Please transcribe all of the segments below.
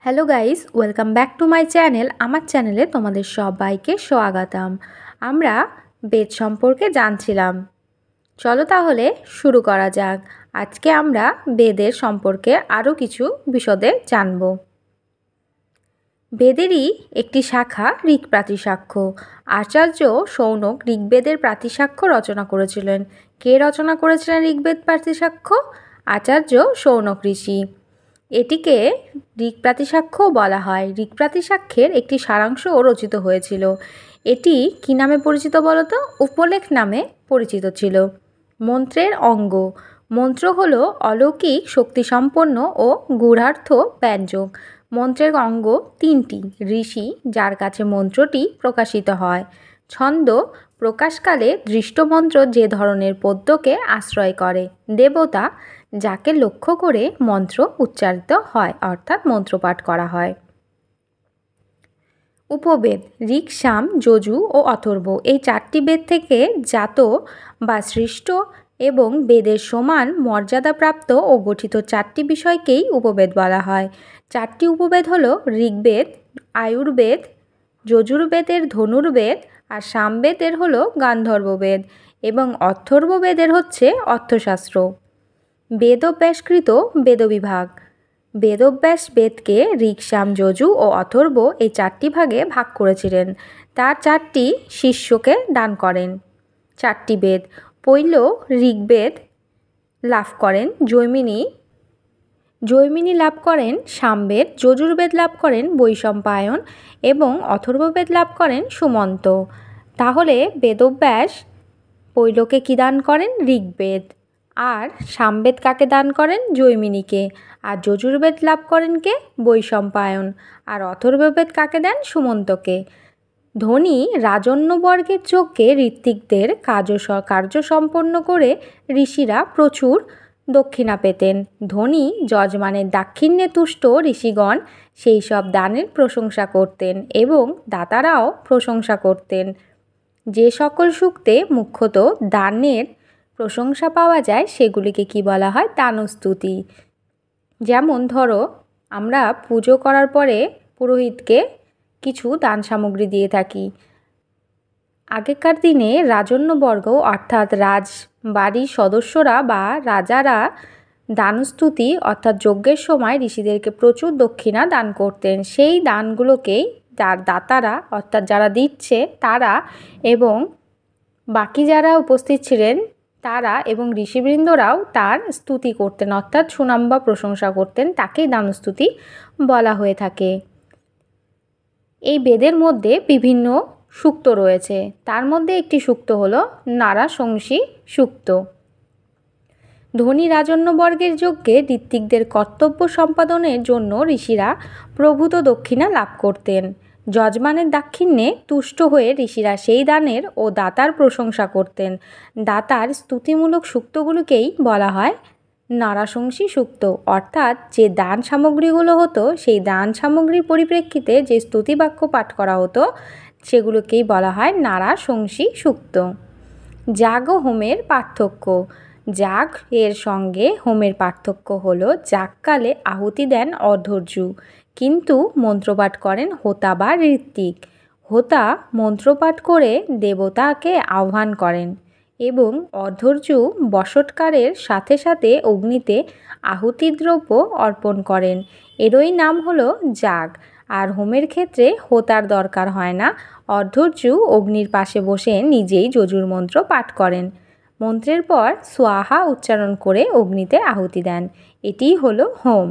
Hello guys, welcome back to my channel. আমার চ্যানেলে তোমাদের সবাইকে স্বাগতম। আমরা বেদ সম্পর্কে জানছিলাম। চলো তাহলে শুরু করা যাক। আজকে আমরা বেদের সম্পর্কে আরও কিছু বিশদে জানব। বেদেরই একটি শাখা ঋক্ প্রাতিশাখ্য। আচার্য শৌনক ঋগ্বেদের প্রাতিশাখ্য রচনা করেছিলেন। কে রচনা করেছিলেন ঋগ্বেদ প্রাতিশাখ্য? আচার্য শৌনক ঋষি। এটিকে ঋক্ প্রাতিশাখ্যও বলা হয়। ঋক্ প্রাতিশাখ্যের একটি সারাংশও রচিত হয়েছিল। এটি কী নামে পরিচিত বলতো? উপলেখ নামে পরিচিত ছিল। মন্ত্রের অঙ্গ। মন্ত্র হল অলৌকিক শক্তিসম্পন্ন ও গূঢ়ার্থ ব্যঞ্জক। মন্ত্রের অঙ্গ তিনটি। ঋষি, যার কাছে মন্ত্রটি প্রকাশিত হয়। ছন্দ, প্রকাশকালে দৃষ্টমন্ত্র যে ধরনের পদ্যকে আশ্রয় করে। দেবতা, যাকে লক্ষ্য করে মন্ত্র উচ্চারিত হয় অর্থাৎ মন্ত্রপাঠ করা হয়। উপবেদ ঋক্, সাম, যজু ও অথর্ব এই চারটি বেদ থেকে জাত বা সৃষ্ট এবং বেদের সমান মর্যাদাপ্রাপ্ত ও গঠিত চারটি বিষয়কেই উপবেদ বলা হয়। চারটি উপবেদ হল ঋগ্বেদ, আয়ুর্বেদ, যজুর্বেদের ধনুর্বেদ আর সামবেদের হল গান্ধর্ববেদ এবং অথর্ববেদের হচ্ছে অর্থশাস্ত্র। বেদব্যাসকৃত বেদবিভাগ। বেদব্যাস বেদকে ঋক্, সাম, যজু ও অথর্ব এই চারটি ভাগে ভাগ করেছিলেন। তার চারটি শিষ্যকে দান করেন। চারটি বেদ। পৈল ঋগ্বেদ লাভ করেন জৈমিনী, জৈমিনী লাভ করেন সামবেদ, যজুর্বেদ লাভ করেন বৈশম্পায়ন এবং অথর্ববেদ লাভ করেন সুমন্ত। তাহলে বেদব্যাস পৈলকে কী দান করেন? ঋগ্বেদ। আর সামবেদ কাকে দান করেন? জৈমিনীকে। আর যজুর্বেদ লাভ করেন কে? বৈশম্পায়ন। আর অথর্ববেদ কাকে দেন? সুমন্তকে। ধনী রাজন্যবর্গের যজ্ঞে ঋত্বিকদের কার্য সম্পন্ন করে ঋষিরা প্রচুর দক্ষিণা পেতেন। ধনী যজমানের দাক্ষিণ্যে তুষ্ট ঋষিগণ সেই সব দানের প্রশংসা করতেন এবং দাতারাও প্রশংসা করতেন। যে সকল সূক্তে মুখ্যত দানের প্রশংসা পাওয়া যায় সেগুলিকে কি বলা হয়? দানস্তুতি। যেমন ধরো, আমরা পুজো করার পরে পুরোহিতকে কিছু দান সামগ্রী দিয়ে থাকি। আগেকার দিনে রাজন্যবর্গ অর্থাৎ রাজবাড়ির সদস্যরা বা রাজারা দানস্তুতি অর্থাৎ যজ্ঞের সময় ঋষিদেরকে প্রচুর দক্ষিণা দান করতেন। সেই দানগুলোকেই যার দাতারা অর্থাৎ যারা দিচ্ছে তারা এবং বাকি যারা উপস্থিত ছিলেন তারা এবং ঋষিবৃন্দরাও তার স্তুতি করতেন অর্থাৎ সুনাম বা প্রশংসা করতেন। তাকেই দানস্তুতি বলা হয়ে থাকে। এই বেদের মধ্যে বিভিন্ন সূক্ত রয়েছে। তার মধ্যে একটি সূক্ত হল নারাশংসী সূক্ত। ধনী রাজন্যবর্গের যজ্ঞে ঋত্বিকদের কর্তব্য সম্পাদনের জন্য ঋষিরা প্রভূত দক্ষিণা লাভ করতেন। যজমানের দাক্ষিণ্যে তুষ্ট হয়ে ঋষিরা সেই দানের ও দাতার প্রশংসা করতেন। দাতার স্তুতিমূলক সূক্তগুলোকেই বলা হয় নারাশংসী সূক্ত। অর্থাৎ যে দান সামগ্রীগুলো হতো সেই দান সামগ্রীর পরিপ্রেক্ষিতে যে স্তুতিবাক্য পাঠ করা হতো সেগুলোকেই বলা হয় নারাশংসী সূক্ত। যাগ ও হোমের পার্থক্য। যাগ এর সঙ্গে হোমের পার্থক্য হলো যাগকালে আহুতি দেন অধৈর্য, কিন্তু মন্ত্রপাঠ করেন হোতা বা ঋত্বিক। হোতা মন্ত্রপাঠ করে দেবতাকে আহ্বান করেন এবং অধৈর্য বশৎকারের সাথে সাথে অগ্নিতে আহুতিদ্রব্য অর্পণ করেন। এরই নাম হলো যাগ। আর হোমের ক্ষেত্রে হোতার দরকার হয় না। অধৈর্য অগ্নির পাশে বসে নিজেই যজুর মন্ত্র পাঠ করেন। মন্ত্রের পর সোয়াহা উচ্চারণ করে অগ্নিতে আহুতি দেন। এটিই হলো হোম।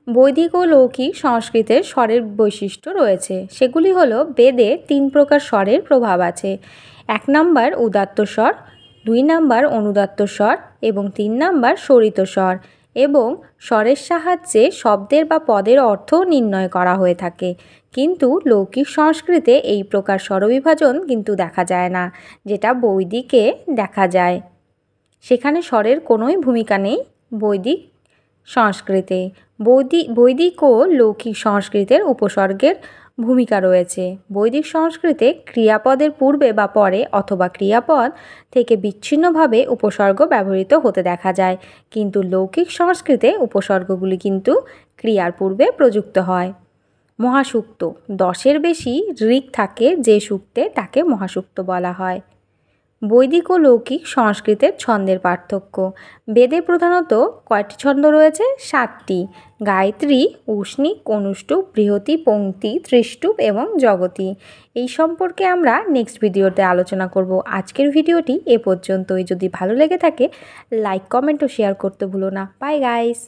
বৈদিক ও লৌকিক সংস্কৃতের স্বরের বৈশিষ্ট্য রয়েছে। সেগুলি হলো বেদে 3 প্রকার স্বরের প্রভাব আছে। 1 নাম্বার উদাত্ত স্বর, 2 নাম্বার অনুদাত্ত স্বর এবং 3 নাম্বার স্বরিত স্বর। এবং স্বরের সাহায্যে শব্দের বা পদের অর্থ নির্ণয় করা হয়ে থাকে। কিন্তু লৌকিক সংস্কৃতে এই প্রকার স্বরবিভাজন কিন্তু দেখা যায় না, যেটা বৈদিকে দেখা যায়। সেখানে স্বরের কোনোই ভূমিকা নেই বৈদিক সংস্কৃতে। বৈদিক ও লৌকিক সংস্কৃতের উপসর্গের ভূমিকা রয়েছে। বৈদিক সংস্কৃতে ক্রিয়াপদের পূর্বে বা পরে অথবা ক্রিয়াপদ থেকে বিচ্ছিন্নভাবে উপসর্গ ব্যবহৃত হতে দেখা যায়, কিন্তু লৌকিক সংস্কৃতে উপসর্গগুলি কিন্তু ক্রিয়ার পূর্বে প্রযুক্ত হয়। মহাসূক্ত 10-এর বেশি ঋক থাকে যে সূক্তে তাকে মহাসূক্ত বলা হয়। বৈদিক ও লৌকিক সংস্কৃতের ছন্দের পার্থক্য। বেদে প্রধানত কয়টি ছন্দ রয়েছে? 7টি। গায়ত্রী, উষ্ণিক, অনুষ্টুপ, বৃহতি, পংক্তি, ত্রিষ্টুপ এবং জগতি। এই সম্পর্কে আমরা নেক্সট ভিডিওতে আলোচনা করব। আজকের ভিডিওটি এ পর্যন্তই। যদি ভালো লেগে থাকে লাইক, কমেন্ট ও শেয়ার করতে ভুলো না। Bye guys.